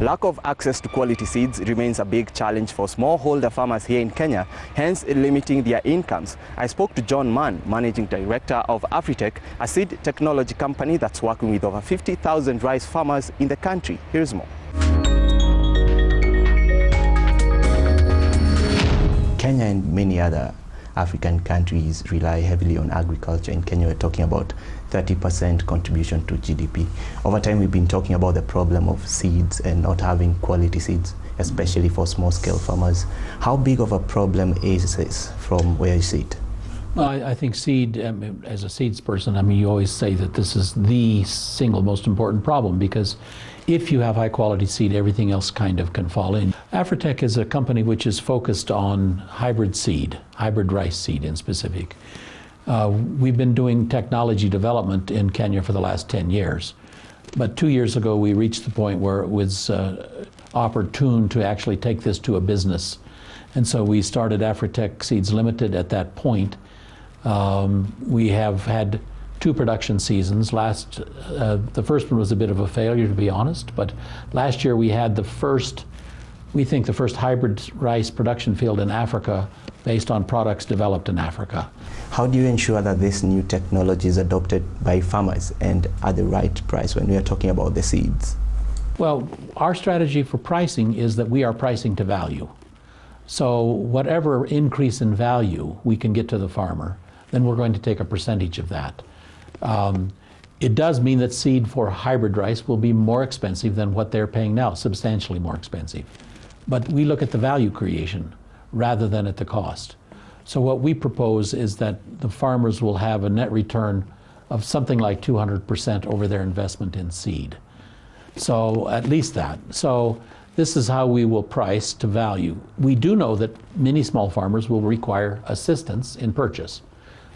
Lack of access to quality seeds remains a big challenge for smallholder farmers here in Kenya, hence limiting their incomes. I spoke to John Mann, Managing Director of Afritec, a seed technology company that's working with over 50,000 rice farmers in the country. Here's more. Kenya and many other African countries rely heavily on agriculture. In Kenya, we're talking about 30% contribution to GDP. Over time, we've been talking about the problem of seeds and not having quality seeds, especially for small-scale farmers. How big of a problem is this from where you sit? Well, I think seed, as a seeds person, you always say that this is the single most important problem, because if you have high quality seed, everything else kind of can fall in. Afritec is a company which is focused on hybrid seed, hybrid rice seed in specific. We've been doing technology development in Kenya for the last 10 years. But 2 years ago, we reached the point where it was opportune to actually take this to a business. And so we started Afritec Seeds Limited at that point. We have had 2 production seasons. The first one was a bit of a failure, to be honest, but last year we had we think the first hybrid rice production field in Africa based on products developed in Africa. How do you ensure that this new technology is adopted by farmers and at the right price when we are talking about the seeds? Well, our strategy for pricing is that we are pricing to value. So whatever increase in value we can get to the farmer, then we're going to take a percentage of that. It does mean that seed for hybrid rice will be more expensive than what they're paying now, substantially more expensive. But we look at the value creation rather than at the cost. So what we propose is that the farmers will have a net return of something like 200% over their investment in seed. So at least that. So this is how we will price to value. We do know that many small farmers will require assistance in purchase.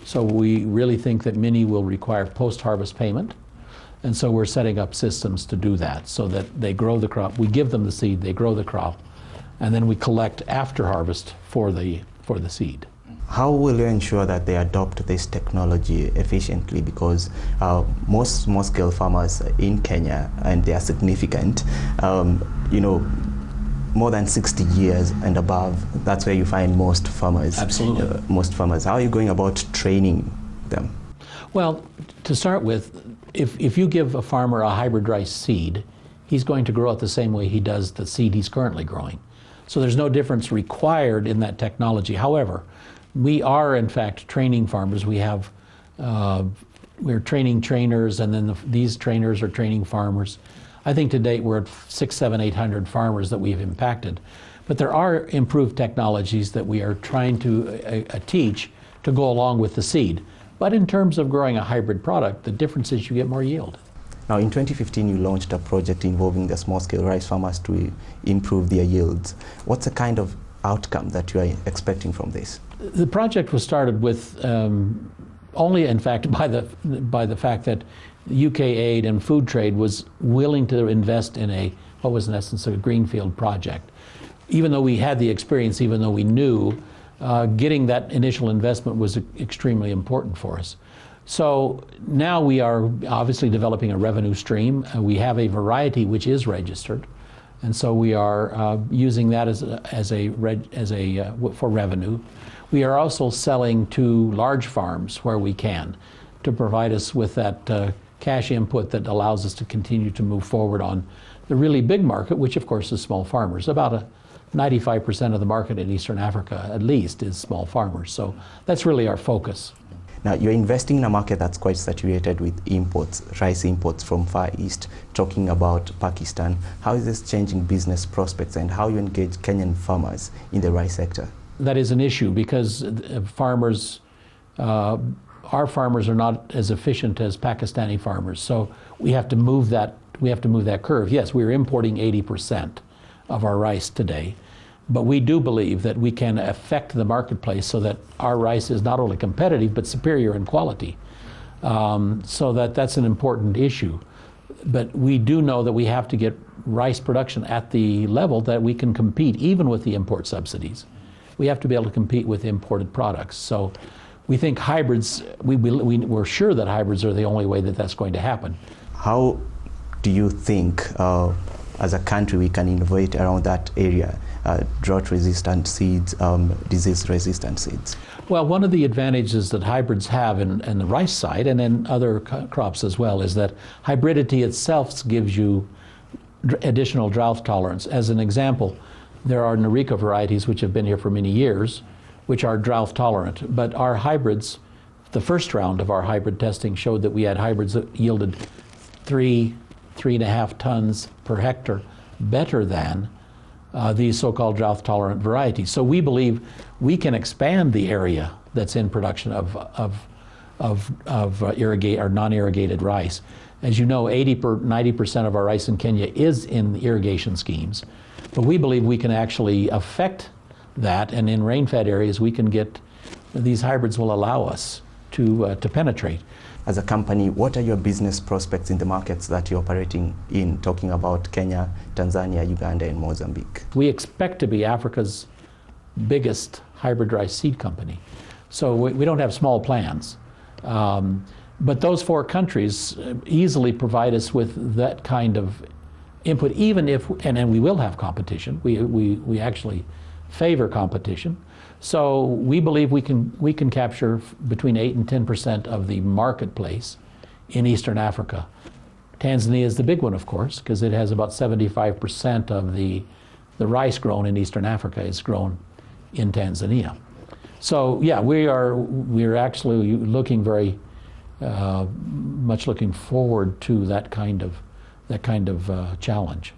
So we really think that many will require post-harvest payment. And so we're setting up systems to do that so that they grow the crop. We give them the seed, they grow the crop, and then we collect after harvest for the seed. How will you ensure that they adopt this technology efficiently? Because most small-scale farmers in Kenya, and they are significant, more than 60 years and above, that's where you find most farmers. Absolutely. Most farmers. How are you going about training them? Well, to start with, if you give a farmer a hybrid rice seed, he's going to grow it the same way he does the seed he's currently growing. So there's no difference required in that technology. However, we are in fact training farmers. We're training trainers, and then these trainers are training farmers. I think to date we're at 600, 700, 800 farmers that we've impacted. But there are improved technologies that we are trying to teach to go along with the seed. But in terms of growing a hybrid product, the difference is you get more yield. Now in 2015 you launched a project involving the small-scale rice farmers to improve their yields. What's the kind of outcome that you are expecting from this? The project was started with only in fact by the fact that UK Aid and Food Trade was willing to invest in what was in essence a greenfield project. Even though we had the experience, even though we knew, getting that initial investment was extremely important for us. So now we are obviously developing a revenue stream. We have a variety which is registered, and so we are using that for revenue. We are also selling to large farms where we can to provide us with that cash input that allows us to continue to move forward on the really big market, which of course is small farmers. About 95% of the market in Eastern Africa, at least, is small farmers. So that's really our focus. Now, you're investing in a market that's quite saturated with imports, rice imports from Far East, talking about Pakistan. How is this changing business prospects and how you engage Kenyan farmers in the rice sector? That is an issue because farmers, our farmers are not as efficient as Pakistani farmers. So we have to move that curve. Yes, we're importing 80% of our rice today. But we do believe that we can affect the marketplace so that our rice is not only competitive, but superior in quality. So that's an important issue. But we do know that we have to get rice production at the level that we can compete, even with the import subsidies. We have to be able to compete with imported products. So we think hybrids, we're sure that hybrids are the only way that that's going to happen. How do you think as a country we can innovate around that area, drought-resistant seeds, disease-resistant seeds? Well, one of the advantages that hybrids have in the rice side and in other crops as well is that hybridity itself gives you additional drought tolerance. As an example, there are Narica varieties which have been here for many years, which are drought tolerant. But our hybrids, the first round of our hybrid testing showed that we had hybrids that yielded 3.5 tons per hectare better than these so-called drought tolerant varieties. So we believe we can expand the area that's in production of non-irrigated rice. As you know, 90% of our rice in Kenya is in irrigation schemes. But we believe we can actually affect that, and in rain-fed areas we can get, these hybrids will allow us to penetrate. As a company, what are your business prospects in the markets that you're operating in, talking about Kenya, Tanzania, Uganda, and Mozambique? We expect to be Africa's biggest hybrid rice seed company. So we don't have small plans. But those 4 countries easily provide us with that kind of input, even if, and we will have competition. We actually favor competition. So we believe we can capture between 8 and 10% of the marketplace in Eastern Africa. Tanzania is the big one, of course, because it has about 75% of the rice grown in Eastern Africa is grown in Tanzania. So yeah, we're actually looking very much looking forward to that kind of challenge.